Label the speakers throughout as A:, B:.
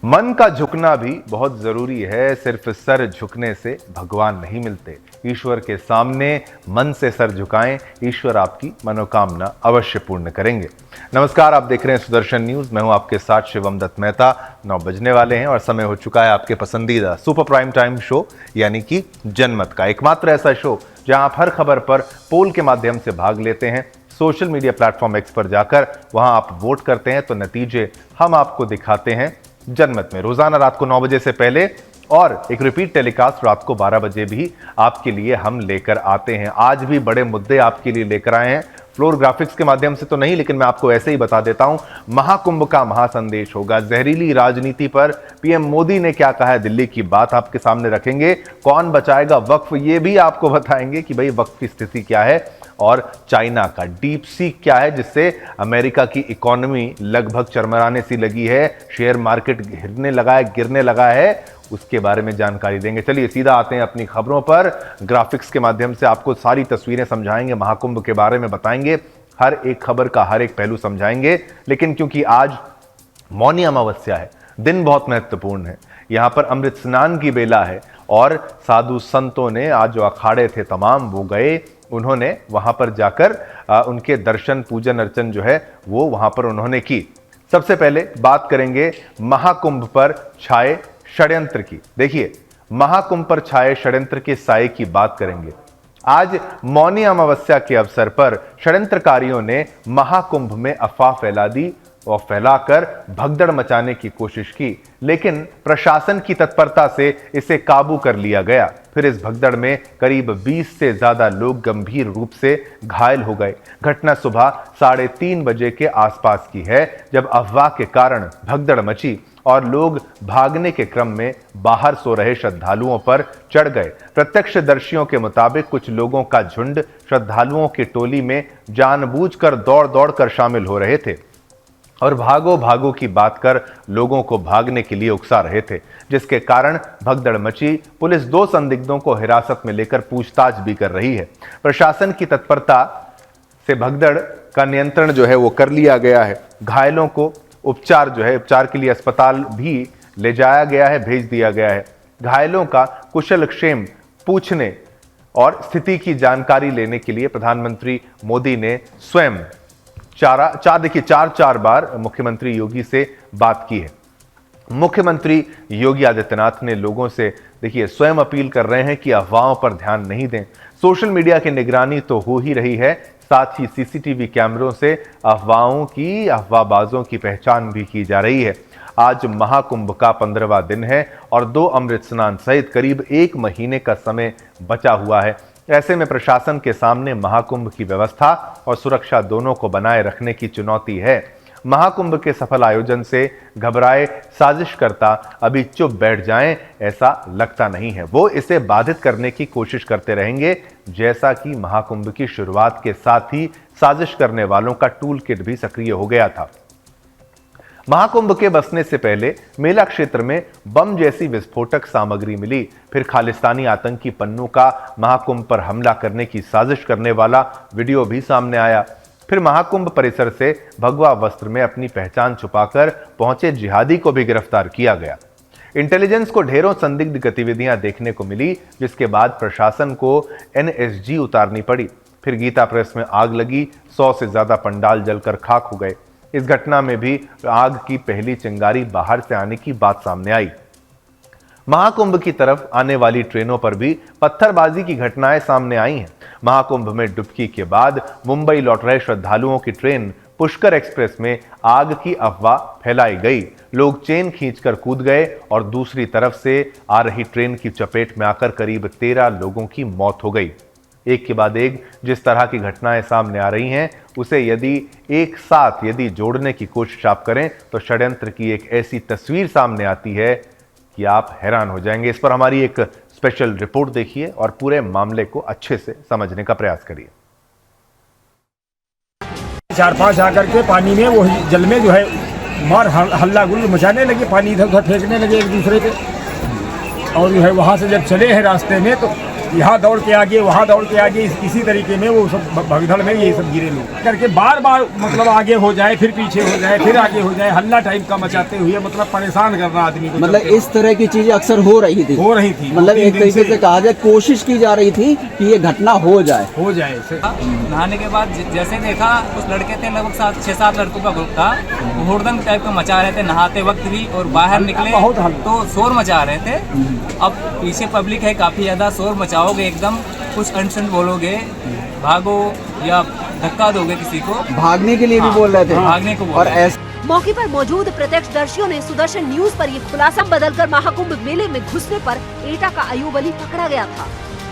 A: मन का झुकना भी बहुत जरूरी है। सिर्फ सर झुकने से भगवान नहीं मिलते। ईश्वर के सामने मन से सर झुकाएं, ईश्वर आपकी मनोकामना अवश्य पूर्ण करेंगे। नमस्कार, आप देख रहे हैं सुदर्शन न्यूज। मैं हूं आपके साथ शिवम दत्त मेहता। 9 बजने वाले हैं और समय हो चुका है आपके पसंदीदा सुपर प्राइम टाइम शो यानी कि जनमत का, एकमात्र ऐसा शो जहां आप हर खबर पर पोल के माध्यम से भाग लेते हैं। सोशल मीडिया प्लेटफॉर्म एक्स पर जाकर वहां आप वोट करते हैं तो नतीजे हम आपको दिखाते हैं जनमत में। रोजाना रात को 9 बजे से पहले और एक रिपीट टेलीकास्ट रात को 12 बजे भी आपके लिए हम लेकर आते हैं। आज भी बड़े मुद्दे आपके लिए लेकर आए हैं। फ्लोर ग्राफिक्स के माध्यम से तो नहीं, लेकिन मैं आपको ऐसे ही बता देता हूं। महाकुंभ का महासंदेश होगा। जहरीली राजनीति पर पीएम मोदी ने क्या कहा है, दिल्ली की बात आपके सामने रखेंगे। कौन बचाएगा वक्फ, ये भी आपको बताएंगे कि भाई वक्फ की स्थिति क्या है। और चाइना का डीप सीक क्या है, जिससे अमेरिका की इकोनॉमी लगभग चरमराने सी लगी है, शेयर मार्केट गिरने लगा है, उसके बारे में जानकारी देंगे। चलिए सीधा आते हैं अपनी खबरों पर। ग्राफिक्स के माध्यम से आपको सारी तस्वीरें समझाएंगे, महाकुंभ के बारे में बताएंगे, हर एक खबर का हर एक पहलू समझाएंगे। लेकिन क्योंकि आज मौनी अमावस्या है, दिन बहुत महत्वपूर्ण है, यहां पर अमृत स्नान की बेला है और साधु संतों ने आज जो अखाड़े थे तमाम वो गए, उन्होंने वहां पर जाकर उनके दर्शन पूजन अर्चन जो है वो वहां पर उन्होंने की। सबसे पहले बात करेंगे महाकुंभ पर छाए षड्यंत्र की। देखिए, महाकुंभ पर छाए षड्यंत्र के साए की बात करेंगे। आज मौनी अमावस्या के अवसर पर षड्यंत्रकारियों ने महाकुंभ में अफवाह फैला दी और फैलाकर भगदड़ मचाने की कोशिश की, लेकिन प्रशासन की तत्परता से इसे काबू कर लिया गया। फिर इस भगदड़ में करीब 20 से ज्यादा लोग गंभीर रूप से घायल हो गए। घटना सुबह 3:30 बजे के आसपास की है, जब अफवाह के कारण भगदड़ मची और लोग भागने के क्रम में बाहर सो रहे श्रद्धालुओं पर चढ़ गए। प्रत्यक्षदर्शियों के मुताबिक कुछ लोगों का झुंड श्रद्धालुओं की टोली में जानबूझकर दौड़ कर शामिल हो रहे थे और भागो भागो की बात कर लोगों को भागने के लिए उकसा रहे थे, जिसके कारण भगदड़ मची। पुलिस 2 संदिग्धों को हिरासत में लेकर पूछताछ भी कर रही है। प्रशासन की तत्परता से भगदड़ का नियंत्रण जो है वो कर लिया गया है। घायलों को उपचार के लिए अस्पताल भी ले जाया गया है, भेज दिया गया है। घायलों का कुशल क्षेम पूछने और स्थिति की जानकारी लेने के लिए प्रधानमंत्री मोदी ने स्वयं चार बार मुख्यमंत्री योगी से बात की है। मुख्यमंत्री योगी आदित्यनाथ ने लोगों से स्वयं अपील कर रहे हैं कि अफवाहों पर ध्यान नहीं दें। सोशल मीडिया की निगरानी तो हो ही रही है, साथ ही सीसीटीवी कैमरों से अफवाहबाजों की पहचान भी की जा रही है। आज महाकुंभ का 15वां दिन है और 2 अमृत स्नान सहित करीब 1 महीने का समय बचा हुआ है। ऐसे में प्रशासन के सामने महाकुंभ की व्यवस्था और सुरक्षा दोनों को बनाए रखने की चुनौती है। महाकुंभ के सफल आयोजन से घबराए साजिशकर्ता अभी चुप बैठ जाएं, ऐसा लगता नहीं है। वो इसे बाधित करने की कोशिश करते रहेंगे, जैसा कि महाकुंभ की शुरुआत के साथ ही साजिश करने वालों का टूल किट भी सक्रिय हो गया था। महाकुंभ के बसने से पहले मेला क्षेत्र में बम जैसी विस्फोटक सामग्री मिली। फिर खालिस्तानी आतंकी पन्नू का महाकुंभ पर हमला करने की साजिश करने वाला वीडियो भी सामने आया। फिर महाकुंभ परिसर से भगवा वस्त्र में अपनी पहचान छुपाकर पहुंचे जिहादी को भी गिरफ्तार किया गया। इंटेलिजेंस को ढेरों संदिग्ध गतिविधियां देखने को मिली, जिसके बाद प्रशासन को एनएसजी उतारनी पड़ी। फिर गीता प्रेस में आग लगी, 100 से ज्यादा पंडाल जलकर खाक हो गए। इस घटना में भी आग की पहली चिंगारी बाहर से आने की बात सामने आई। महाकुंभ की तरफ आने वाली ट्रेनों पर भी पत्थरबाजी की घटनाएं सामने आई हैं। महाकुंभ में डुबकी के बाद मुंबई लौट रहे श्रद्धालुओं की ट्रेन पुष्कर एक्सप्रेस में आग की अफवाह फैलाई गई। लोग चेन खींचकर कूद गए और दूसरी तरफ से आ रही ट्रेन की चपेट में आकर करीब 13 लोगों की मौत हो गई। एक के बाद एक जिस तरह की घटनाएं सामने आ रही हैं, उसे एक साथ जोड़ने की कोशिश आप करें तो षड्यंत्र की एक ऐसी तस्वीर सामने आती है कि आप हैरान हो जाएंगे। इस पर हमारी एक स्पेशल रिपोर्ट देखिए और पूरे मामले को अच्छे से समझने का प्रयास करिए।
B: 4-5 आकर के पानी में वो जल में जो है मार हल्ला गुल्ल मचाने लगे, पानी इधर उधर फेंकने लगे एक दूसरे पे। और जो है वहाँ से जब चले हैं रास्ते में तो यहाँ दौड़ के आगे वहाँ दौड़ के आगे, इसी तरीके में वो सब भगदड़ में ये सब गिरे लोग करके बार बार मतलब आगे हो जाए फिर पीछे हो जाए फिर आगे हो जाए, हल्ला टाइप का मचाते हुए मतलब परेशान कर रहा आदमी को।
C: मतलब इस तरह की चीजें अक्सर हो रही थी मतलब एक तरीके से कहा जाए कोशिश की जा रही थी कि ये घटना हो जाए।
D: नहाने के बाद जैसे देखा कुछ लड़के थे, लगभग 6-7 लड़कों का ग्रुप था, वो हुड़दंग टाइप का मचा रहे थे नहाते वक्त भी, और बाहर निकले तो शोर मचा रहे थे। अब पीछे पब्लिक है काफी ज्यादा, शोर मचाओगे एकदम, कुछ अनशन बोलोगे, भागो या धक्का दोगे किसी को,
C: भागने के लिए भी बोल रहे थे,
D: भागने को
C: और ऐसे
E: मौके पर मौजूद प्रत्यक्षदर्शियों ने सुदर्शन न्यूज पर ये खुलासा बदलकर महाकुंभ मेले में घुसने पर एटा का अयूब अली पकड़ा गया था।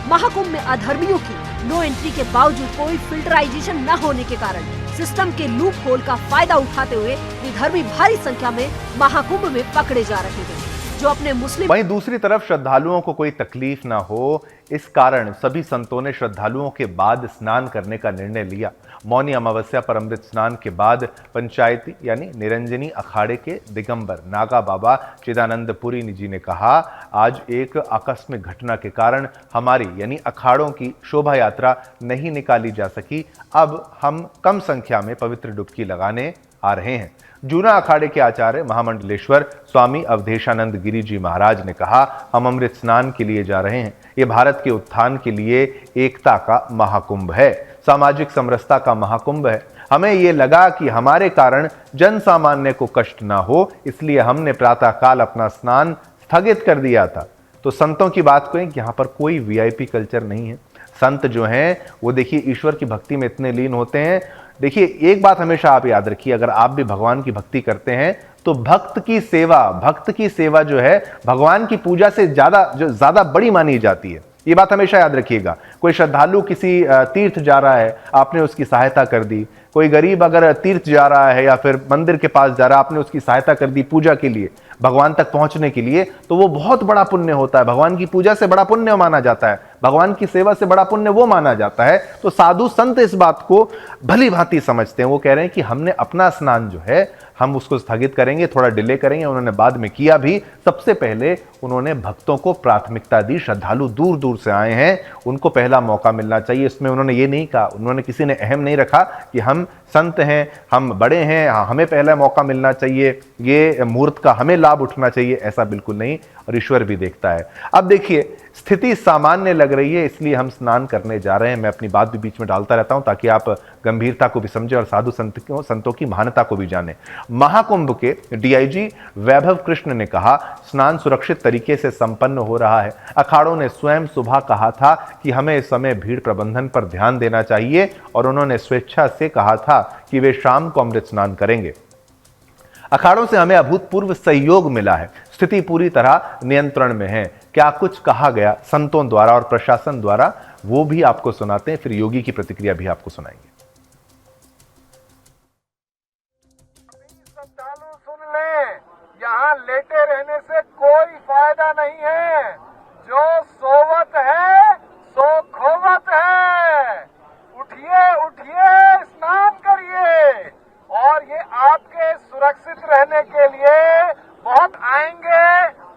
E: महाकुंभ में अधर्मियों की नो एंट्री के बावजूद कोई फिल्टराइजेशन न होने के कारण सिस्टम के लूप होल का फायदा उठाते हुए विधर्मी भारी संख्या में महाकुंभ में पकड़े जा रहे हैं, जो अपने मुस्लिम।
A: वहीं दूसरी तरफ श्रद्धालुओं को कोई तकलीफ ना हो, इस कारण सभी संतों ने श्रद्धालुओं के बाद स्नान करने का निर्णय लिया। मौनी अमावस्या पर अमृत स्नान के बाद पंचायती यानी निरंजनी अखाड़े के दिगंबर नागा बाबा चिदानंदपुरी जी ने कहा, आज एक आकस्मिक घटना के कारण हमारी यानी अखाड़ों की शोभा यात्रा नहीं निकाली जा सकी। अब हम कम संख्या में पवित्र डुबकी लगाने आ रहे हैं। जूना अखाड़े के आचार्य महामंडलेश्वर स्वामी अवधेशानंद गिरी जी महाराज ने कहा, हम अमृत स्नान के लिए जा रहे हैं। ये भारत के उत्थान के लिए एकता का महाकुंभ है, सामाजिक समरसता का महाकुंभ है। हमें ये लगा कि हमारे कारण जन सामान्य को कष्ट ना हो, इसलिए हमने प्रातः काल अपना स्नान स्थगित कर दिया था। तो संतों की बात करें कि यहाँ पर कोई वीआईपी कल्चर नहीं है। संत जो हैं वो देखिए ईश्वर की भक्ति में इतने लीन होते हैं। देखिए एक बात हमेशा आप याद रखिए, अगर आप भी भगवान की भक्ति करते हैं तो भक्त की सेवा जो है भगवान की पूजा से ज्यादा बड़ी मानी जाती है। ये बात हमेशा याद रखिएगा। कोई श्रद्धालु किसी तीर्थ जा रहा है, आपने उसकी सहायता कर दी। कोई गरीब अगर तीर्थ जा रहा है या फिर मंदिर के पास जा रहा है, आपने उसकी सहायता कर दी पूजा के लिए, भगवान तक पहुंचने के लिए, तो वो बहुत बड़ा पुण्य होता है। भगवान की पूजा से बड़ा पुण्य माना जाता है, भगवान की सेवा से बड़ा पुण्य वो माना जाता है। तो साधु संत इस बात को भली भांति समझते हैं। वो कह रहे हैं कि हमने अपना स्नान जो है हम उसको स्थगित करेंगे, थोड़ा डिले करेंगे। उन्होंने बाद में किया भी। सबसे पहले उन्होंने भक्तों को प्राथमिकता दी। श्रद्धालु दूर दूर से आए हैं, उनको पहला मौका मिलना चाहिए। इसमें उन्होंने ये नहीं कहा, उन्होंने किसी ने अहम नहीं रखा कि हम संत हैं, हम बड़े हैं, हमें पहला मौका मिलना चाहिए, ये मुहूर्त का हमें लाभ उठना चाहिए, ऐसा बिल्कुल नहीं। और ईश्वर भी देखता है। अब देखिए स्थिति सामान्य लग रही है, इसलिए हम स्नान करने जा रहे हैं। मैं अपनी बात भी बीच में डालता रहता हूं ताकि आप गंभीरता को भी समझें और साधु संतों की महानता को भी जानें। महाकुंभ के डीआईजी वैभव कृष्ण ने कहा, स्नान सुरक्षित तरीके से संपन्न हो रहा है। अखाड़ों ने स्वयं सुबह कहा था कि हमें इस समय भीड़ प्रबंधन पर ध्यान देना चाहिए और उन्होंने स्वेच्छा से कहा था कि वे शाम को अमृत स्नान करेंगे। अखाड़ों से हमें अभूतपूर्व सहयोग मिला है, स्थिति पूरी तरह नियंत्रण में है। क्या कुछ कहा गया संतों द्वारा और प्रशासन द्वारा, वो भी आपको सुनाते हैं, फिर योगी की प्रतिक्रिया भी आपको सुनाएंगे।
F: श्रद्धालु सुन लें, यहाँ लेटे रहने से कोई फायदा नहीं है। जो सोवत है सो खोवत है। उठिए उठिए, स्नान करिए, और ये आपके सुरक्षित रहने के लिए बहुत आएंगे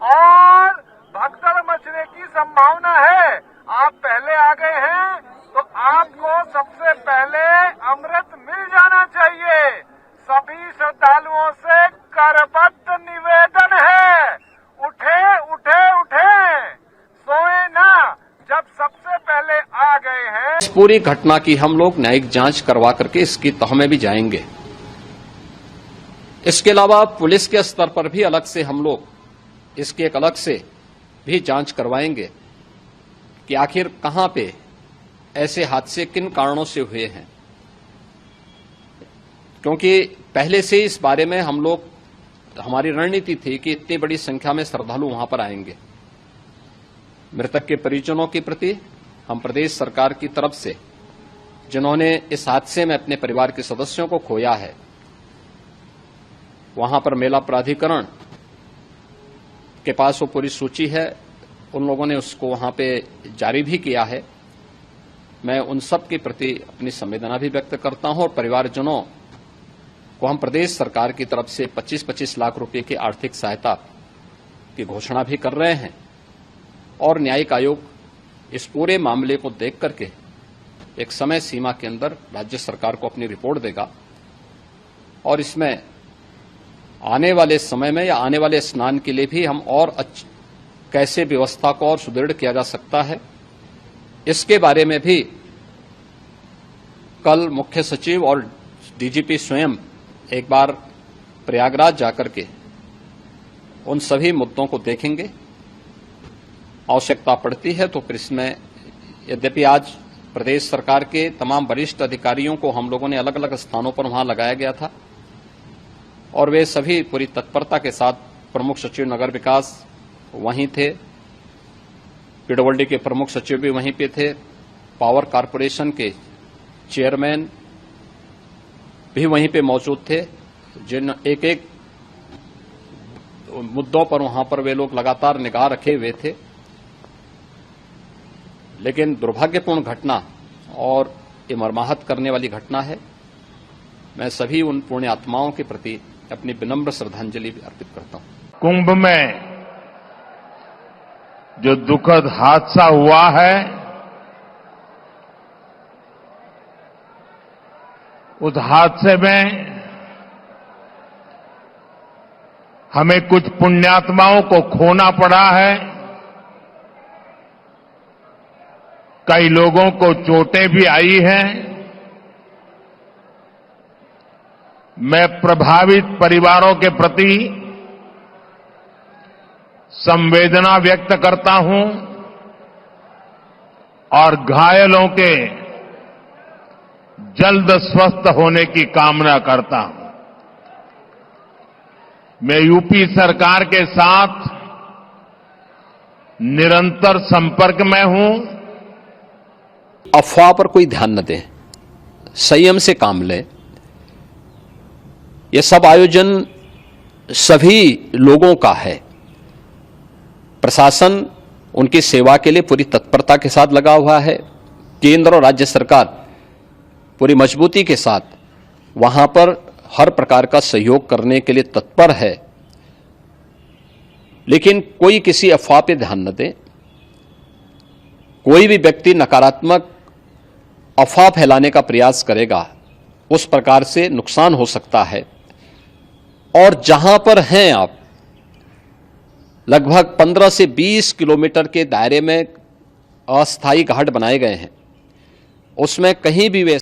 F: और भगदड़ मचने की संभावना है। आप पहले आ गए हैं तो आपको सबसे पहले अमृत मिल जाना चाहिए। सभी श्रद्धालुओं से करबद्ध निवेदन है, उठे उठे उठे, सोए ना। जब सबसे पहले आ गए हैं,
G: इस पूरी घटना की हम लोग न्यायिक जांच करवा करके इसकी तह में भी जाएंगे। इसके अलावा पुलिस के स्तर पर भी अलग से हम लोग इसकी एक अलग से भी जांच करवाएंगे कि आखिर कहां पे ऐसे हादसे किन कारणों से हुए हैं, क्योंकि पहले से इस बारे में हम लोग, हमारी रणनीति थी कि इतनी बड़ी संख्या में श्रद्धालु वहां पर आएंगे। मृतक के परिजनों के प्रति हम प्रदेश सरकार की तरफ से, जिन्होंने इस हादसे में अपने परिवार के सदस्यों को खोया है, वहां पर मेला प्राधिकरण के पास वो पूरी सूची है, उन लोगों ने उसको वहां पे जारी भी किया है। मैं उन सब के प्रति अपनी संवेदना भी व्यक्त करता हूं और परिवारजनों को हम प्रदेश सरकार की तरफ से 25-25 लाख रुपए की आर्थिक सहायता की घोषणा भी कर रहे हैं और न्यायिक आयोग इस पूरे मामले को देख करके एक समय सीमा के अंदर राज्य सरकार को अपनी रिपोर्ट देगा और इसमें आने वाले समय में या आने वाले स्नान के लिए भी हम और कैसे व्यवस्था को और सुदृढ़ किया जा सकता है, इसके बारे में भी कल मुख्य सचिव और डीजीपी स्वयं एक बार प्रयागराज जाकर के उन सभी मुद्दों को देखेंगे। आवश्यकता पड़ती है तो फिर इसमें, यद्यपि आज प्रदेश सरकार के तमाम वरिष्ठ अधिकारियों को हम लोगों ने अलग अलग स्थानों पर वहां लगाया गया था और वे सभी पूरी तत्परता के साथ, प्रमुख सचिव नगर विकास वहीं थे, पीडब्ल्यूडी के प्रमुख सचिव भी वहीं पे थे, पावर कारपोरेशन के चेयरमैन भी वहीं पे मौजूद थे, जिन एक एक मुद्दों पर वहां पर वे लोग लगातार निगाह रखे हुए थे। लेकिन दुर्भाग्यपूर्ण घटना और ये मर्माहत करने वाली घटना है। मैं सभी उन पुण्य आत्माओं के प्रति अपनी विनम्र श्रद्धांजलि अर्पित करता हूं।
H: कुंभ में जो दुखद हादसा हुआ है, उस हादसे में हमें कुछ पुण्यात्माओं को खोना पड़ा है, कई लोगों को चोटें भी आई हैं। मैं प्रभावित परिवारों के प्रति संवेदना व्यक्त करता हूं और घायलों के जल्द स्वस्थ होने की कामना करता हूं। मैं यूपी सरकार के साथ निरंतर संपर्क में हूं।
G: अफवाह पर कोई ध्यान न दें, संयम से काम लें। यह सब आयोजन सभी लोगों का है। प्रशासन उनकी सेवा के लिए पूरी तत्परता के साथ लगा हुआ है। केंद्र और राज्य सरकार पूरी मजबूती के साथ वहां पर हर प्रकार का सहयोग करने के लिए तत्पर है। लेकिन कोई किसी अफवाह पे ध्यान न दे। कोई भी व्यक्ति नकारात्मक अफवाह फैलाने का प्रयास करेगा, उस प्रकार से नुकसान हो सकता है। और जहां पर हैं आप, लगभग 15 से 20 किलोमीटर के दायरे में अस्थायी घाट बनाए गए हैं, उसमें कहीं भी वे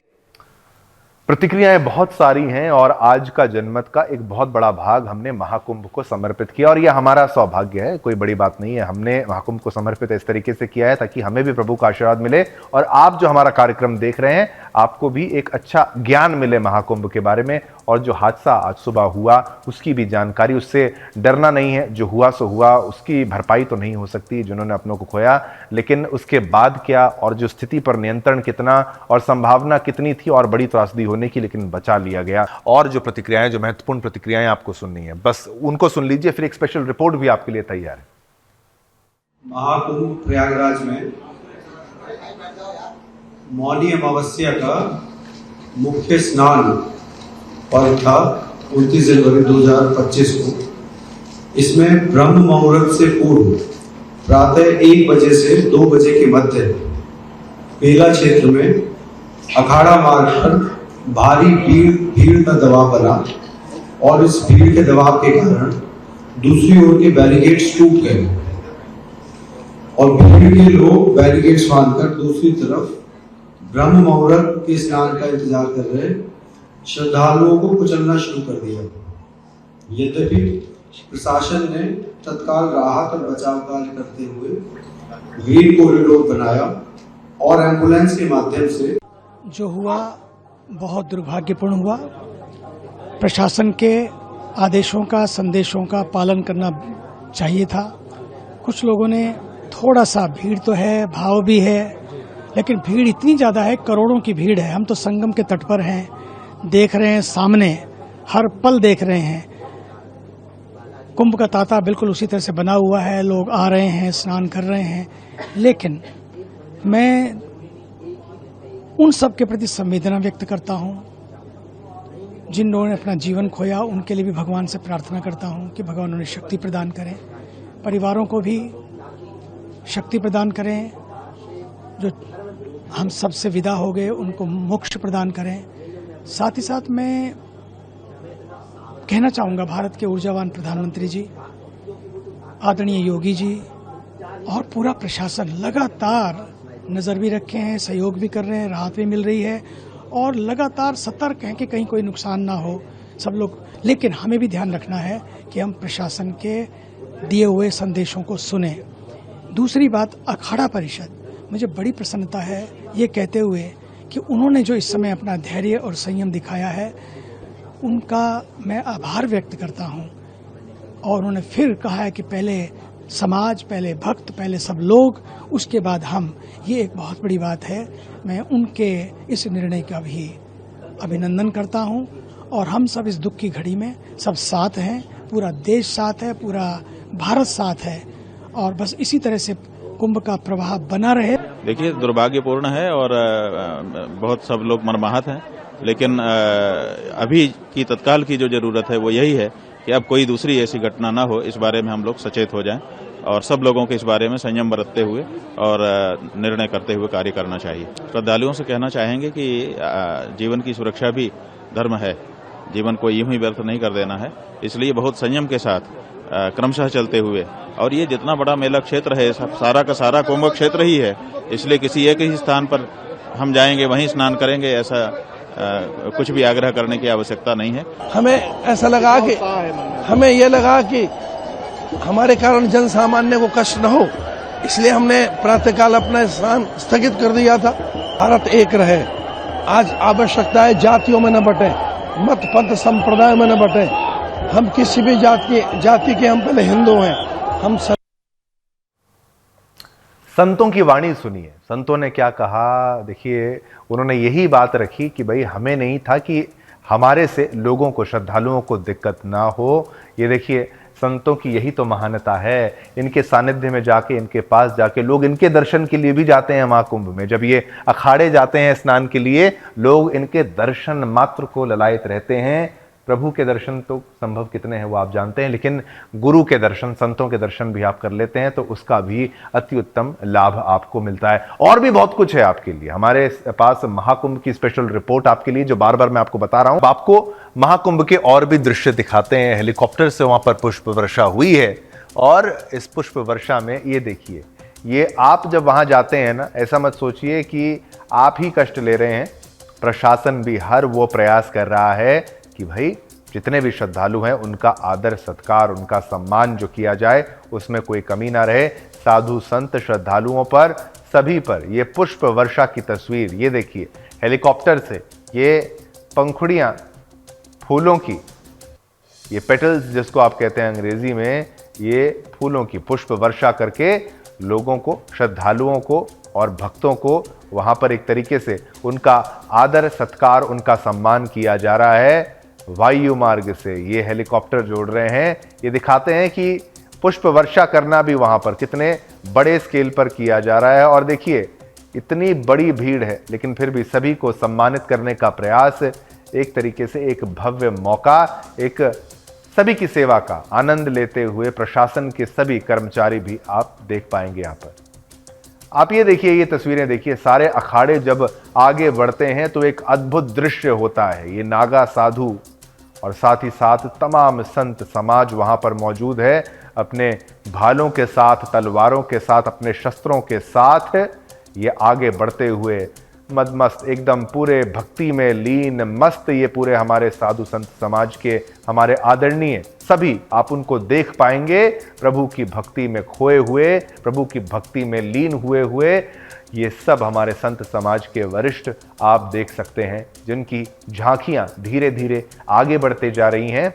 A: प्रतिक्रियाएं बहुत सारी हैं और आज का जनमत का एक बहुत बड़ा भाग हमने महाकुंभ को समर्पित किया और यह हमारा सौभाग्य है, कोई बड़ी बात नहीं है। हमने महाकुंभ को समर्पित इस तरीके से किया है ताकि हमें भी प्रभु का आशीर्वाद मिले और आप जो हमारा कार्यक्रम देख रहे हैं, आपको भी एक अच्छा ज्ञान मिले महाकुंभ के बारे में। और जो हादसा आज सुबह हुआ उसकी भी जानकारी, उससे डरना नहीं है। जो हुआ सो हुआ, उसकी भरपाई तो नहीं हो सकती जिन्होंने अपनों को खोया, लेकिन उसके बाद क्या और जो स्थिति पर नियंत्रण कितना और संभावना कितनी थी और बड़ी त्रासदी होने की, लेकिन बचा लिया गया। और जो प्रतिक्रियाएं, जो महत्वपूर्ण प्रतिक्रियाएं आपको सुननी है, बस उनको सुन लीजिए, फिर एक स्पेशल रिपोर्ट भी आपके लिए तैयार है।
I: महाकुंभ प्रयागराज में मौनी अमावस्या का मुख्य स्नान पर्व था 29 जनवरी 2025 को। इसमें ब्रह्म मुहूर्त से पूर्व प्रातः 1 बजे से 2 बजे के मध्य बेला क्षेत्र में अखाड़ा मार्ग पर भारी भीड़ का दबाव बना और इस भीड़ के दबाव के कारण दूसरी ओर के बैरिकेड्स टूट गए और भीड़ के लोग बैरिकेड्स बांधकर दूसरी तरफ ब्रह्म मुहूर्त के स्नान का इंतजार कर रहे श्रद्धालुओं को कुचलना शुरू कर दिया। यद्यपि प्रशासन ने तत्काल राहत और बचाव कार्य करते हुए ग्रीन कॉरिडोर बनाया और एम्बुलेंस के माध्यम से
J: जो हुआ बहुत दुर्भाग्यपूर्ण हुआ। प्रशासन के आदेशों का, संदेशों का पालन करना चाहिए था। कुछ लोगों ने थोड़ा सा, भीड़ तो है, भाव भी है, लेकिन भीड़ इतनी ज़्यादा है, करोड़ों की भीड़ है। हम तो संगम के तट पर हैं, देख रहे हैं, सामने हर पल देख रहे हैं। कुंभ का तांता बिल्कुल उसी तरह से बना हुआ है, लोग आ रहे हैं, स्नान कर रहे हैं। लेकिन मैं उन सब के प्रति संवेदना व्यक्त करता हूं जिन लोगों ने अपना जीवन खोया। उनके लिए भी भगवान से प्रार्थना करता हूं कि भगवान उन्हें शक्ति प्रदान करें, परिवारों को भी शक्ति प्रदान करें जो हम सबसे विदा हो गए उनको मोक्ष प्रदान करें। साथ ही साथ मैं कहना चाहूँगा भारत के ऊर्जावान प्रधानमंत्री जी, आदरणीय योगी जी और पूरा प्रशासन लगातार नज़र भी रखे हैं, सहयोग भी कर रहे हैं, राहत भी मिल रही है और लगातार सतर्क हैं कि कहीं कोई नुकसान ना हो सब लोग। लेकिन हमें भी ध्यान रखना है कि हम प्रशासन के दिए हुए संदेशों को सुने। दूसरी बात, अखाड़ा परिषद, मुझे बड़ी प्रसन्नता है ये कहते हुए कि उन्होंने जो इस समय अपना धैर्य और संयम दिखाया है उनका मैं आभार व्यक्त करता हूँ। और उन्होंने फिर कहा है कि पहले समाज, पहले भक्त, पहले सब लोग, उसके बाद हम। ये एक बहुत बड़ी बात है। मैं उनके इस निर्णय का भी अभिनंदन करता हूँ और हम सब इस दुख की घड़ी में सब साथ हैं, पूरा देश साथ है, पूरा भारत साथ है और बस इसी तरह से कुंभ का प्रवाह बना रहे।
K: देखिए, दुर्भाग्यपूर्ण है और बहुत सब लोग मर्माहत हैं, लेकिन अभी की तत्काल की जो जरूरत है वो यही है कि अब कोई दूसरी ऐसी घटना ना हो, इस बारे में हम लोग सचेत हो जाएं और सब लोगों को इस बारे में संयम बरतते हुए और निर्णय करते हुए कार्य करना चाहिए। श्रद्धालुओं से कहना चाहेंगे कि जीवन की सुरक्षा भी धर्म है, जीवन को यूं ही व्यर्थ नहीं कर देना है, इसलिए बहुत संयम के साथ क्रमशः चलते हुए। और ये जितना बड़ा मेला क्षेत्र है, सारा का सारा कुंभ क्षेत्र ही है, इसलिए किसी एक ही स्थान पर हम जाएंगे वहीं स्नान करेंगे ऐसा कुछ भी आग्रह करने की आवश्यकता नहीं है।
L: हमें ऐसा लगा कि हमारे कारण जन सामान्य को कष्ट न हो, इसलिए हमने प्रातःकाल अपना स्नान स्थगित कर दिया था। भारत एक रहे, आज आवश्यकता है जातियों में न बटे, मत पंथ संप्रदाय में न बटे। हम किसी भी जाति के हम पहले हिंदू हैं। हम
A: संतों की वाणी सुनिए, संतों ने क्या कहा। देखिए, उन्होंने यही बात रखी कि भाई हमें नहीं था कि हमारे से लोगों को, श्रद्धालुओं को दिक्कत ना हो। ये देखिए, संतों की यही तो महानता है। इनके सानिध्य में जाके, इनके पास जाके लोग इनके दर्शन के लिए भी जाते हैं। महाकुंभ में जब ये अखाड़े जाते हैं स्नान के लिए, लोग इनके दर्शन मात्र को ललायत रहते हैं। प्रभु के दर्शन तो संभव कितने हैं वो आप जानते हैं, लेकिन गुरु के दर्शन, संतों के दर्शन भी आप कर लेते हैं तो उसका भी अति उत्तम लाभ आपको मिलता है। और भी बहुत कुछ है आपके लिए, हमारे पास महाकुंभ की स्पेशल रिपोर्ट आपके लिए, जो बार बार मैं आपको बता रहा हूं। आपको महाकुंभ के और भी दृश्य दिखाते हैं। हेलीकॉप्टर से वहां पर पुष्प वर्षा हुई है और इस पुष्प वर्षा में ये देखिए, ये आप जब वहां जाते हैं ना, ऐसा मत सोचिए कि आप ही कष्ट ले रहे हैं। प्रशासन भी हर वो प्रयास कर रहा है कि भाई जितने भी श्रद्धालु हैं उनका आदर सत्कार, उनका सम्मान जो किया जाए उसमें कोई कमी ना रहे। साधु संत श्रद्धालुओं पर, सभी पर ये पुष्प वर्षा की तस्वीर, ये देखिए हेलीकॉप्टर से ये पंखुड़ियां फूलों की, ये पेटल्स जिसको आप कहते हैं अंग्रेजी में, ये फूलों की पुष्प वर्षा करके लोगों को, श्रद्धालुओं को और भक्तों को वहां पर एक तरीके से उनका आदर सत्कार, उनका सम्मान किया जा रहा है। वायु मार्ग से ये हेलीकॉप्टर जोड़ रहे हैं। ये दिखाते हैं कि पुष्प वर्षा करना भी वहां पर कितने बड़े स्केल पर किया जा रहा है। और देखिए, इतनी बड़ी भीड़ है लेकिन फिर भी सभी को सम्मानित करने का प्रयास, एक तरीके से एक भव्य मौका, एक सभी की सेवा का आनंद लेते हुए प्रशासन के सभी कर्मचारी भी आप देख पाएंगे यहाँ पर। आप ये देखिए, ये तस्वीरें देखिए, सारे अखाड़े जब आगे बढ़ते हैं तो एक अद्भुत दृश्य होता है। ये नागा साधु और साथ ही साथ तमाम संत समाज वहां पर मौजूद है, अपने भालों के साथ, तलवारों के साथ, अपने शस्त्रों के साथ ये आगे बढ़ते हुए मदमस्त, एकदम पूरे भक्ति में लीन, मस्त, ये पूरे हमारे साधु संत समाज के, हमारे आदरणीय सभी, आप उनको देख पाएंगे प्रभु की भक्ति में खोए हुए, प्रभु की भक्ति में लीन हुए ये सब हमारे संत समाज के वरिष्ठ आप देख सकते हैं, जिनकी झांकियां धीरे धीरे आगे बढ़ते जा रही हैं।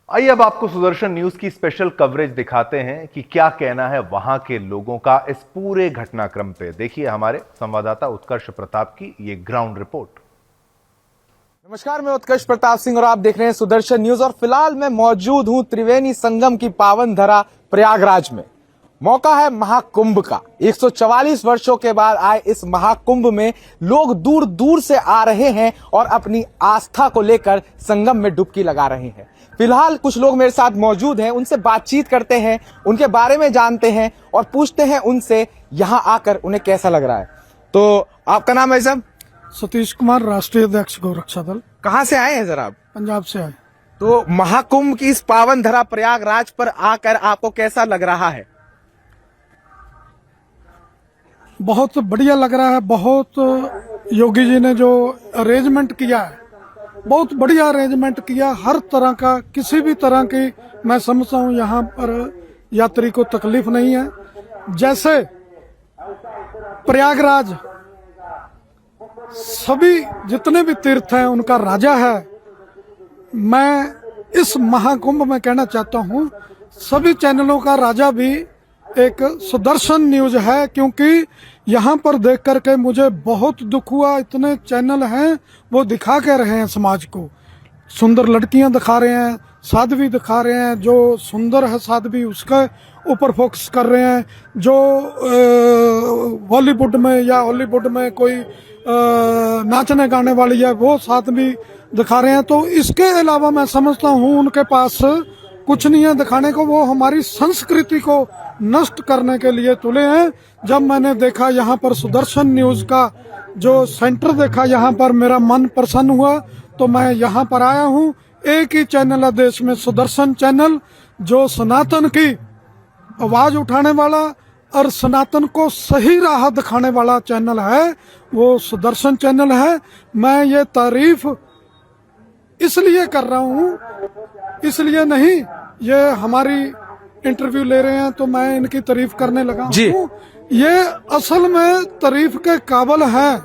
A: आइए अब आपको सुदर्शन न्यूज की स्पेशल कवरेज दिखाते हैं कि क्या कहना है वहां के लोगों का इस पूरे घटनाक्रम पे। देखिए हमारे संवाददाता उत्कर्ष प्रताप की ये ग्राउंड रिपोर्ट।
M: नमस्कार, मैं उत्कर्ष प्रताप सिंह और आप देख रहे हैं सुदर्शन न्यूज। और फिलहाल मैं मौजूद हूं त्रिवेणी संगम की पावन धरा प्रयागराज में। मौका है महाकुंभ का। 144 वर्षों के बाद आए इस महाकुंभ में लोग दूर दूर से आ रहे हैं और अपनी आस्था को लेकर संगम में डुबकी लगा रहे हैं। फिलहाल कुछ लोग मेरे साथ मौजूद हैं, उनसे बातचीत करते हैं, उनके बारे में जानते हैं और पूछते हैं उनसे यहाँ आकर उन्हें कैसा लग रहा है। तो आपका नाम है साहब?
J: सतीश कुमार, राष्ट्रीय अध्यक्ष गौरक्षा दल।
M: कहाँ से आए हैं सर आप?
J: पंजाब से आए।
M: तो महाकुंभ की इस पावन धरा प्रयागराज पर आकर आपको कैसा लग रहा है?
J: बहुत बढ़िया लग रहा है। बहुत योगी जी ने जो अरेंजमेंट किया है, बहुत बढ़िया अरेंजमेंट किया। हर तरह का, किसी भी तरह की मैं समझता हूँ यहाँ पर यात्री को तकलीफ नहीं है। जैसे प्रयागराज सभी जितने भी तीर्थ हैं उनका राजा है, मैं इस महाकुंभ में कहना चाहता हूँ सभी चैनलों का राजा भी एक सुदर्शन न्यूज है, क्योंकि यहाँ पर देख करके मुझे बहुत दुख हुआ। इतने चैनल हैं वो दिखा के रहे हैं समाज को, सुंदर लड़कियां दिखा रहे हैं, साध्वी दिखा रहे हैं, जो सुंदर है साध्वी उसके ऊपर फोकस कर रहे हैं, जो बॉलीवुड में या हॉलीवुड में कोई नाचने गाने वाली है वो साध्वी दिखा रहे हैं। तो इसके अलावा मैं समझता हूँ उनके पास कुछ नहीं है दिखाने को। वो हमारी संस्कृति को नष्ट करने के लिए तुले हैं। जब मैंने देखा यहाँ पर सुदर्शन न्यूज का जो सेंटर देखा, यहाँ पर मेरा मन प्रसन्न हुआ, तो मैं यहाँ पर आया हूँ। एक ही चैनल है देश में, सुदर्शन चैनल, जो सनातन की आवाज उठाने वाला और सनातन को सही राह दिखाने वाला चैनल है, वो सुदर्शन चैनल है। मैं ये तारीफ इसलिए कर रहा हूँ, इसलिए नहीं, ये हमारी इंटरव्यू ले रहे हैं तो मैं इनकी तारीफ करने लगा हूँ। ये असल में तारीफ के काबिल है,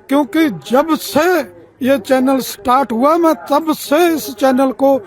J: क्योंकि जब से ये चैनल स्टार्ट हुआ मैं तब से इस चैनल को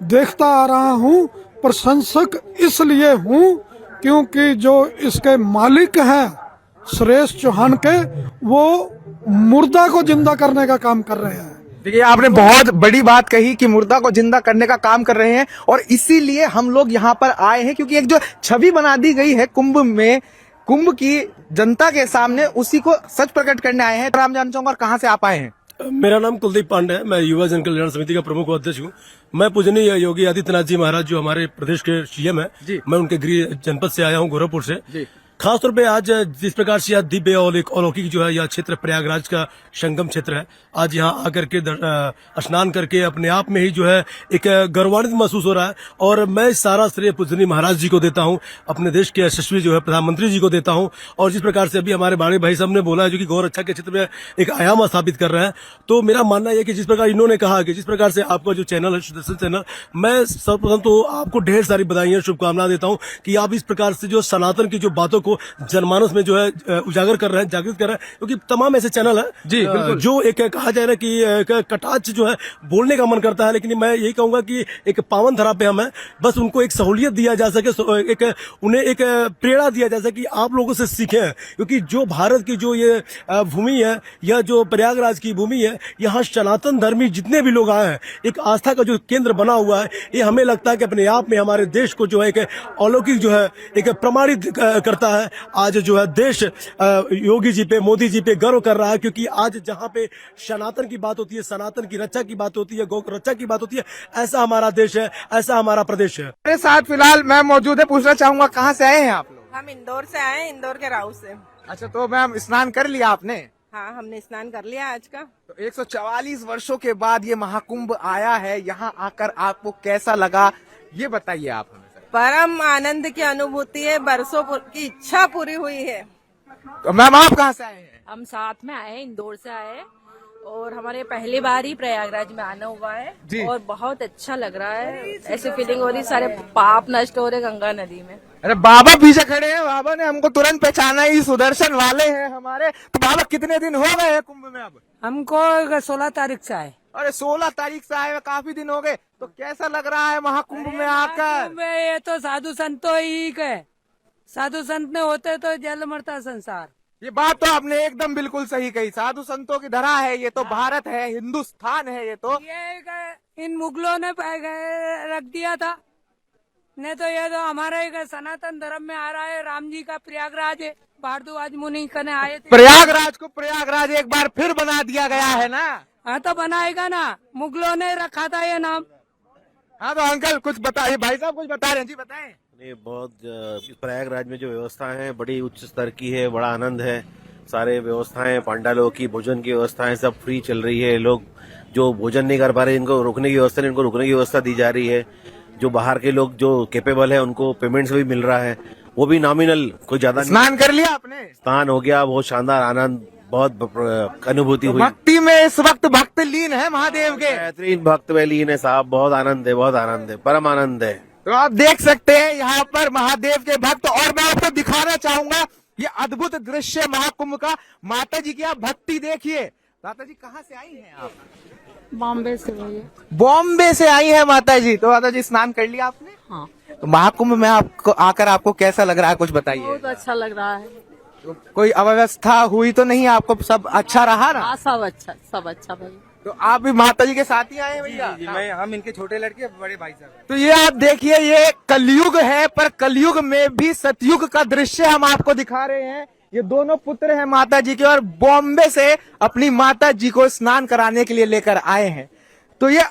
J: देखता आ रहा हूँ। प्रशंसक इसलिए हूँ क्योंकि जो इसके मालिक हैं सुरेश चौहान के, वो मुर्दा को जिंदा करने का काम कर रहे हैं।
M: देखिए, आपने बहुत बड़ी बात कही कि मुर्दा को जिंदा करने का काम कर रहे हैं, और इसीलिए हम लोग यहाँ पर आए हैं, क्योंकि एक जो छवि बना दी गई है कुंभ में, कुंभ की जनता के सामने, उसी को सच प्रकट करने आए हैं। राम जान चौंग, और कहाँ से आप आए हैं?
N: मेरा नाम कुलदीप पांडे है, मैं युवा जन कल्याण समिति का प्रमुख अध्यक्ष हूँ। मैं पूजनीय योगी आदित्यनाथ जी महाराज जो हमारे प्रदेश के सीएम है, मैं उनके गृह जनपद से आया हूँ, गोरखपुर से। खासतौर पे आज जिस प्रकार से आज दिव्य और एक अलौकिक जो है यह क्षेत्र प्रयागराज का संगम क्षेत्र है, आज यहाँ आकर के स्नान करके अपने आप में ही जो है एक गौरवान्वित महसूस हो रहा है। और मैं सारा श्रेय पूजनीय महाराज जी को देता हूँ, अपने देश के यशस्वी जो है प्रधानमंत्री जी को देता हूँ। और जिस प्रकार से अभी हमारे बड़े भाई साहब ने बोला है, जो कि गौ रक्षा के क्षेत्र में एक आयाम स्थापित कर रहे हैं, तो मेरा मानना यह कि जिस प्रकार इन्होंने कहा कि जिस प्रकार से आपका जो चैनल है सुदर्शन चैनल, मैं सर्वप्रथम तो आपको ढेर सारी बधाइयां, शुभकामनाएं देता हूँ कि आप इस प्रकार से जो सनातन की जो बातों को जनमानस में जो है उजागर कर रहे हैं, जागृत कर रहे हैं। क्योंकि तमाम ऐसे चैनल है जी जो एक कहा जाए ना कि कटाक्ष जो है बोलने का मन करता है, लेकिन मैं यही कहूंगा कि एक पावन धरा पे हम है, बस उनको एक सहूलियत दिया जा सके, उन्हें एक प्रेरणा दिया जा सके कि आप लोगों से सीखें। क्योंकि जो भारत की जो ये भूमि है, यह जो प्रयागराज की भूमि है, यहाँ सनातन धर्मी जितने भी लोग आए हैं, एक आस्था का जो केंद्र बना हुआ है, ये हमें लगता है कि अपने आप में हमारे देश को जो है एक अलौकिक जो है एक प्रमाणित करता है। आज जो है देश योगी जी पे, मोदी जी पे गर्व कर रहा है, क्योंकि आज जहाँ पे सनातन की बात होती है, सनातन की रक्षा की बात होती है, गौ रक्षा की बात होती है, ऐसा हमारा देश है, ऐसा हमारा प्रदेश है।
M: मेरे साथ फिलहाल मैं मौजूद है, पूछना चाहूंगा कहाँ से आए हैं आप लोग?
O: हम इंदौर से आए हैं, इंदौर के राउत से।
M: अच्छा, तो मैम स्नान कर लिया आपने?
O: हाँ, हमने स्नान कर लिया आज का।
M: तो 144 वर्षों के बाद ये महाकुंभ आया है, यहाँ आकर आपको कैसा लगा ये बताइए आप हमें।
O: परम आनंद की अनुभूति है, बरसों की इच्छा पूरी हुई है।
M: तो मैम आप कहाँ से आए हैं?
P: हम साथ में आए हैं, इंदौर से आए हैं, और हमारे पहली बार ही प्रयागराज में आना हुआ है और बहुत अच्छा लग रहा है। ऐसी फीलिंग हो रही सारे पाप नष्ट हो रहे गंगा नदी में।
M: अरे बाबा पीछे खड़े हैं, बाबा ने हमको तुरंत पहचाना, ही सुदर्शन वाले हैं हमारे। तो बाबा कितने दिन हो गए हैं कुंभ में? अब
Q: हमको 16 तारीख से आए।
M: अरे 16 तारीख से आए हुए, काफी दिन हो गए। तो कैसा लग रहा है महाकुंभ में आकर?
Q: ये तो साधु संतों ही के, साधु संत ने होते तो जल मरता संसार।
M: ये बात तो आपने एकदम बिल्कुल सही कही, साधु संतों की धरा है ये तो, भारत है, हिंदुस्तान है ये तो।
Q: ये इन मुगलों ने रख दिया था, नहीं तो ये तो हमारा एक सनातन धर्म में आ रहा है। राम जी का प्रयागराज है, भारद्वाज मुनि कने आए थे,
M: प्रयागराज को प्रयागराज एक बार फिर बना दिया गया है ना।
Q: हाँ तो बनाएगा ना, मुगलों ने रखा था ये नाम।
M: हाँ तो अंकल कुछ बताइए, भाई साहब कुछ बता रहे हैं जी, बताएं।
R: नहीं, बहुत प्रयागराज में जो व्यवस्था है बड़ी उच्च स्तर की है, बड़ा आनंद है। सारे व्यवस्थाएं, पांडालों की, भोजन की व्यवस्थाएं सब फ्री चल रही है। लोग जो भोजन नहीं कर पा रहे, इनको रुकने की व्यवस्था नहीं, इनको रुकने की व्यवस्था दी जा रही है। जो बाहर के लोग जो कैपेबल है उनको पेमेंट्स भी मिल रहा है, वो भी नॉमिनल, कोई ज्यादा।
M: स्नान कर लिया आपने?
R: स्नान हो गया, बहुत शानदार आनंद, बहुत अनुभूति हुई।
M: भक्ति में इस वक्त भक्त लीन है महादेव के।
R: बेहतरीन भक्त में लीन है साहब, बहुत आनंद है, बहुत आनंद है, परम आनंद है।
M: तो आप देख सकते हैं यहाँ पर महादेव के भक्त, और मैं आपको दिखाना चाहूंगा ये अद्भुत दृश्य महाकुंभ का। माता जी की आप भक्ति देखिए। माता जी कहाँ से आई हैं आप?
S: बॉम्बे से भैया।
M: बॉम्बे से आई है माता जी। तो माता जी स्नान कर लिया आपने?
S: हाँ।
M: तो महाकुंभ में आपको आकर आपको कैसा लग रहा है, कुछ बताइए।
S: बहुत अच्छा लग रहा है।
M: तो कोई अव्यवस्था हुई तो नहीं आपको? सब अच्छा रहा ना?
S: हाँ, सब अच्छा भैया।
M: तो आप भी माता जी के साथ ही आए भैया?
T: हम इनके छोटे लड़के, बड़े भाई साहब।
M: तो ये आप देखिए, ये कलयुग है, पर कलयुग में भी सतयुग का दृश्य हम आपको दिखा रहे हैं। ये दोनों पुत्र हैं माता जी के, और बॉम्बे से अपनी माता जी को स्नान कराने के लिए लेकर आए हैं। तो ये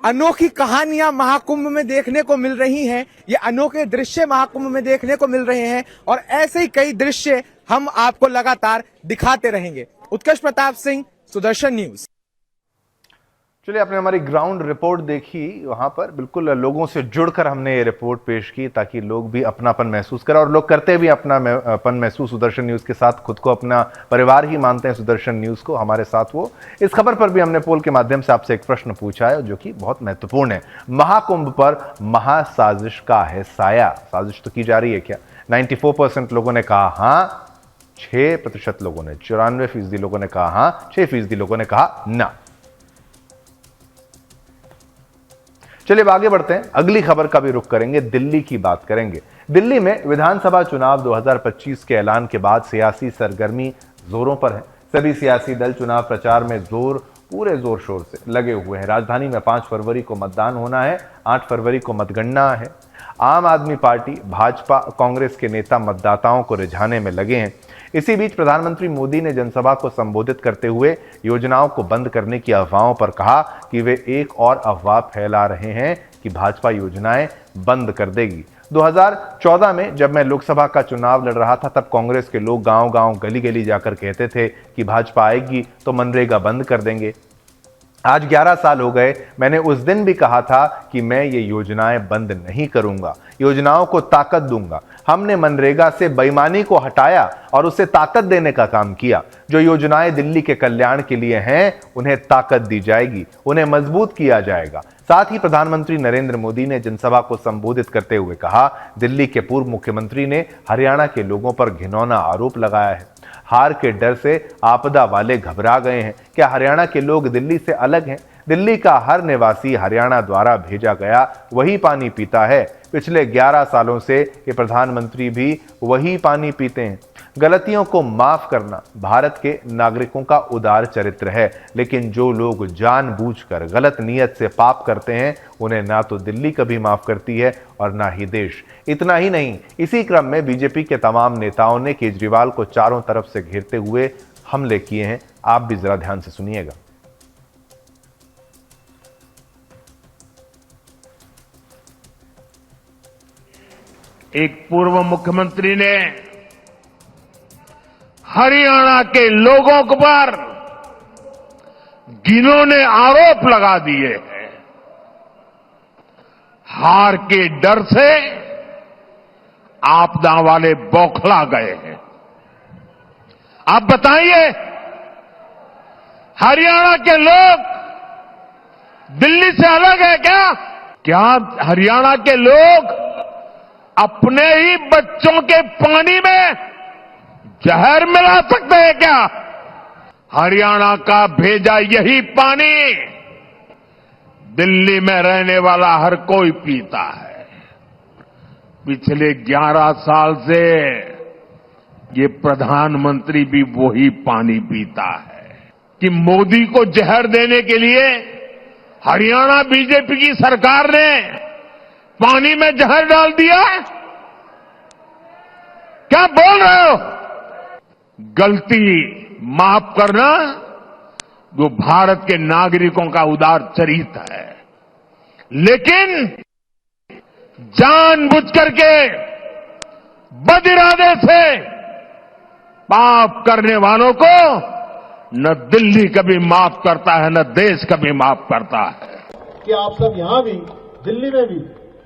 M: अनोखी कहानियां महाकुंभ में देखने को मिल रही हैं, ये अनोखे दृश्य महाकुंभ में देखने को मिल रहे हैं, और ऐसे ही कई दृश्य हम आपको लगातार दिखाते रहेंगे। उत्कर्ष प्रताप सिंह, सुदर्शन न्यूज।
A: चलिए, आपने हमारी ग्राउंड रिपोर्ट देखी, वहां पर बिल्कुल लोगों से जुड़कर हमने ये रिपोर्ट पेश की ताकि लोग भी अपनापन महसूस करें, और लोग करते भी अपनापन महसूस सुदर्शन न्यूज के साथ। खुद को अपना परिवार ही मानते हैं सुदर्शन न्यूज को, हमारे साथ वो। इस खबर पर भी हमने पोल के माध्यम से आपसे एक प्रश्न पूछा है जो कि बहुत महत्वपूर्ण है। महाकुंभ पर महासाजिश का है साया। साजिश तो की जा रही है क्या? 94% लोगों ने कहा हाँ, 6% लोगों ने, 94% लोगों ने कहा हाँ, 6% लोगों ने कहा ना। चलिए अब आगे बढ़ते हैं, अगली खबर का भी रुख करेंगे, दिल्ली की बात करेंगे। दिल्ली में विधानसभा चुनाव 2025 के ऐलान के बाद सियासी सरगर्मी जोरों पर है। सभी सियासी दल चुनाव प्रचार में पूरे जोर शोर से लगे हुए हैं। राजधानी में 5 फरवरी को मतदान होना है, 8 फरवरी को मतगणना है। आम आदमी पार्टी, भाजपा, कांग्रेस के नेता मतदाताओं को रिझाने में लगे हैं। इसी बीच प्रधानमंत्री मोदी ने जनसभा को संबोधित करते हुए योजनाओं को बंद करने की अफवाहों पर कहा कि वे एक और अफवाह फैला रहे हैं कि भाजपा योजनाएं बंद कर देगी। 2014 में जब मैं लोकसभा का चुनाव लड़ रहा था, तब कांग्रेस के लोग गांव-गांव, गली-गली जाकर कहते थे कि भाजपा आएगी तो मनरेगा बंद कर देंगे। आज 11 साल हो गए, मैंने उस दिन भी कहा था कि मैं ये योजनाएं बंद नहीं करूंगा, योजनाओं को ताकत दूंगा। हमने मनरेगा से बेईमानी को हटाया और उसे ताकत देने का काम किया। जो योजनाएं दिल्ली के कल्याण के लिए हैं, उन्हें ताकत दी जाएगी, उन्हें मजबूत किया जाएगा। साथ ही प्रधानमंत्री नरेंद्र मोदी ने जनसभा को संबोधित करते हुए कहा, दिल्ली के पूर्व मुख्यमंत्री ने हरियाणा के लोगों पर घिनौना आरोप लगाया है। हार के डर से आपदा वाले घबरा गए हैं। क्या हरियाणा के लोग दिल्ली से अलग हैं? दिल्ली का हर निवासी हरियाणा द्वारा भेजा गया वही पानी पीता है। पिछले 11 सालों से ये प्रधानमंत्री भी वही पानी पीते हैं। गलतियों को माफ करना भारत के नागरिकों का उदार चरित्र है, लेकिन जो लोग जानबूझकर गलत नीयत से पाप करते हैं, उन्हें ना तो दिल्ली कभी माफ करती है और ना ही देश। इतना ही नहीं, इसी क्रम में बीजेपी के तमाम नेताओं ने केजरीवाल को चारों तरफ से घेरते हुए हमले किए हैं। आप भी जरा ध्यान से सुनिएगा।
H: एक पूर्व मुख्यमंत्री ने हरियाणा के लोगों पर घिनौने आरोप लगा दिए हैं। हार के डर से आपदा वाले बौखला गए हैं। आप बताइए, हरियाणा के लोग दिल्ली से अलग है क्या? क्या हरियाणा के लोग अपने ही बच्चों के पानी में जहर मिला सकते हैं क्या? हरियाणा का भेजा यही पानी दिल्ली में रहने वाला हर कोई पीता है। पिछले 11 साल से ये प्रधानमंत्री भी वही पानी पीता है। कि मोदी को जहर देने के लिए हरियाणा बीजेपी की सरकार ने पानी में जहर डाल दिया? क्या बोल रहे हो? गलती माफ करना जो भारत के नागरिकों का उदार चरित्र है, लेकिन जानबूझ करके बद इरादे से पाप करने वालों को न दिल्ली कभी माफ करता है, न देश कभी माफ करता है।
F: कि आप सब यहां भी, दिल्ली में भी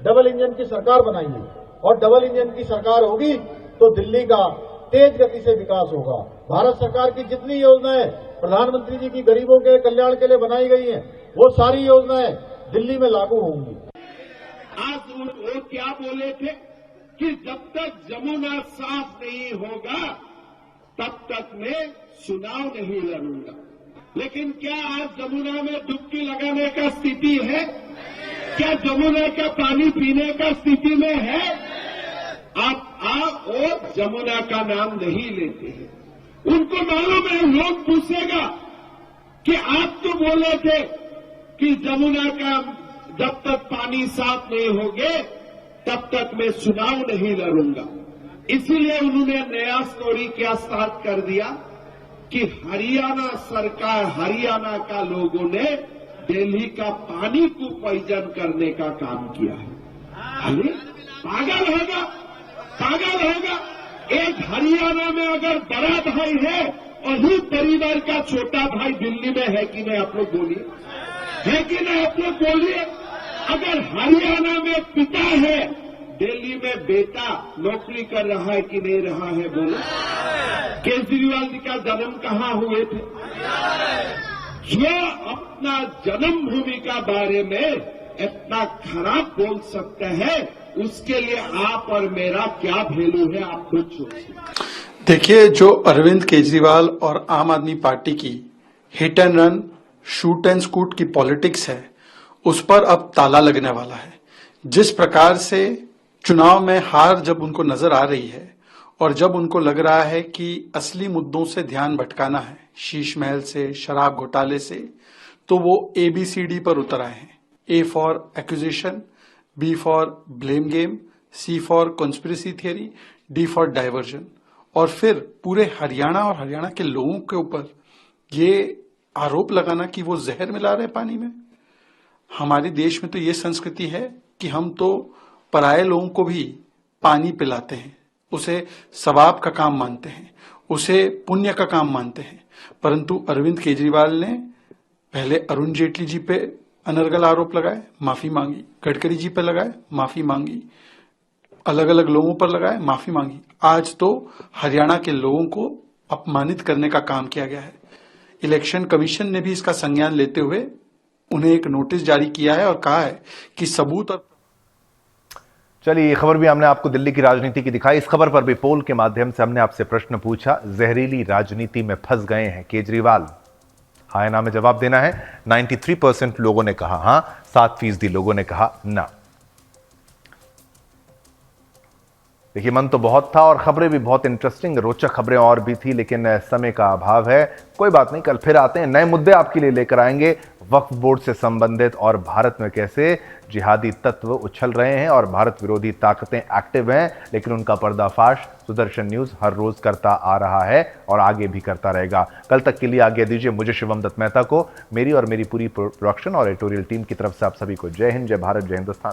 F: डबल इंजन की सरकार बनाइए, और डबल इंजन की सरकार होगी तो दिल्ली का तेज गति से विकास होगा। भारत सरकार की जितनी योजनाएं प्रधानमंत्री जी की गरीबों के कल्याण के लिए बनाई गई हैं, वो सारी योजनाएं दिल्ली में लागू होंगी।
H: आज वो क्या बोले थे कि जब तक जमुना साफ नहीं होगा तब तक मैं चुनाव नहीं लड़ूंगा। लेकिन क्या आज जमुना में डुबकी लगाने का स्थिति है? क्या जमुना का पानी पीने का स्थिति में है? आप और जमुना का नाम नहीं लेते हैं। उनको मालूम है, लोग पूछेगा कि आप तो बोले थे कि जमुना का जब तक पानी साफ नहीं होगे तब तक मैं चुनाव नहीं लड़ूंगा। इसीलिए उन्होंने नया स्टोरी क्या स्टार्ट कर दिया कि हरियाणा सरकार, हरियाणा का लोगों ने दिल्ली का पानी को पॉइजन करने का काम किया है। अरे पागल होगा, पागल होगा। एक हरियाणा में अगर बड़ा भाई है और ही परिवार का छोटा भाई दिल्ली में है कि नहीं, आप लोग बोलिए, है कि नहीं? आप लोग बोलिए। अगर हरियाणा में पिता है, दिल्ली में बेटा नौकरी कर रहा है कि नहीं रहा है, बोलो। केजरीवाल जी का जन्म कहाँ हुए थे? जो अपना जन्मभूमि का बारे में इतना खराब बोल सकते हैं, उसके लिए आप और मेरा क्या वैल्यू है, आप खुद सोचिए।
U: देखिए, जो अरविंद केजरीवाल और आम आदमी पार्टी की hit and run, shoot and scoot की पॉलिटिक्स है, उस पर अब ताला लगने वाला है। जिस प्रकार से चुनाव में हार जब उनको नजर आ रही है और जब उनको लग रहा है कि असली मुद्दों से ध्यान भटकाना है, शीश महल से, शराब घोटाले से, तो वो ABCD पर उतर आए हैं। A for accusation, B for blame game, C for conspiracy theory, D for diversion. और फिर पूरे हरियाणा और हरियाणा के लोगों के ऊपर ये आरोप लगाना कि वो जहर मिला रहे पानी में। हमारे देश में तो ये संस्कृति है कि हम तो पराये लोगों को भी पानी पिलाते हैं, उसे सवाब का काम मानते हैं, उसे पुण्य का काम मानते हैं। परंतु अरविंद केजरीवाल ने पहले अरुण जेटली जी पे अनर्गल आरोप लगाए, माफी मांगी, गडकरी जी पे लगाए, माफी मांगी, अलग अलग लोगों पर लगाए, माफी मांगी। आज तो हरियाणा के लोगों को अपमानित करने का काम किया गया है। इलेक्शन कमीशन ने भी इसका संज्ञान लेते हुए उन्हें एक नोटिस जारी किया है और कहा है कि सबूत और
A: चलिए, ये खबर भी हमने आपको दिल्ली की राजनीति की दिखाई। इस खबर पर भी पोल के माध्यम से हमने आपसे प्रश्न पूछा, जहरीली राजनीति में फंस गए हैं केजरीवाल? हाँ या ना में जवाब देना है। 93% लोगों ने कहा हां, 7% लोगों ने कहा ना। देखिए, मन तो बहुत था और खबरें भी बहुत इंटरेस्टिंग, रोचक खबरें और भी थी, लेकिन समय का अभाव है। कोई बात नहीं, कल फिर आते हैं, नए मुद्दे आपके लिए लेकर आएंगे, वक्फ बोर्ड से संबंधित और भारत में कैसे जिहादी तत्व उछल रहे हैं और भारत विरोधी ताकतें एक्टिव हैं, लेकिन उनका पर्दाफाश सुदर्शन न्यूज हर रोज करता आ रहा है और आगे भी करता रहेगा। कल तक के लिए आज्ञा दीजिए मुझे, शिवम दत्त मेहता को, मेरी और मेरी पूरी प्रोडक्शन और एडिटोरियल टीम की तरफ से आप सभी को जय हिंद, जय भारत, जय हिंदुस्तान।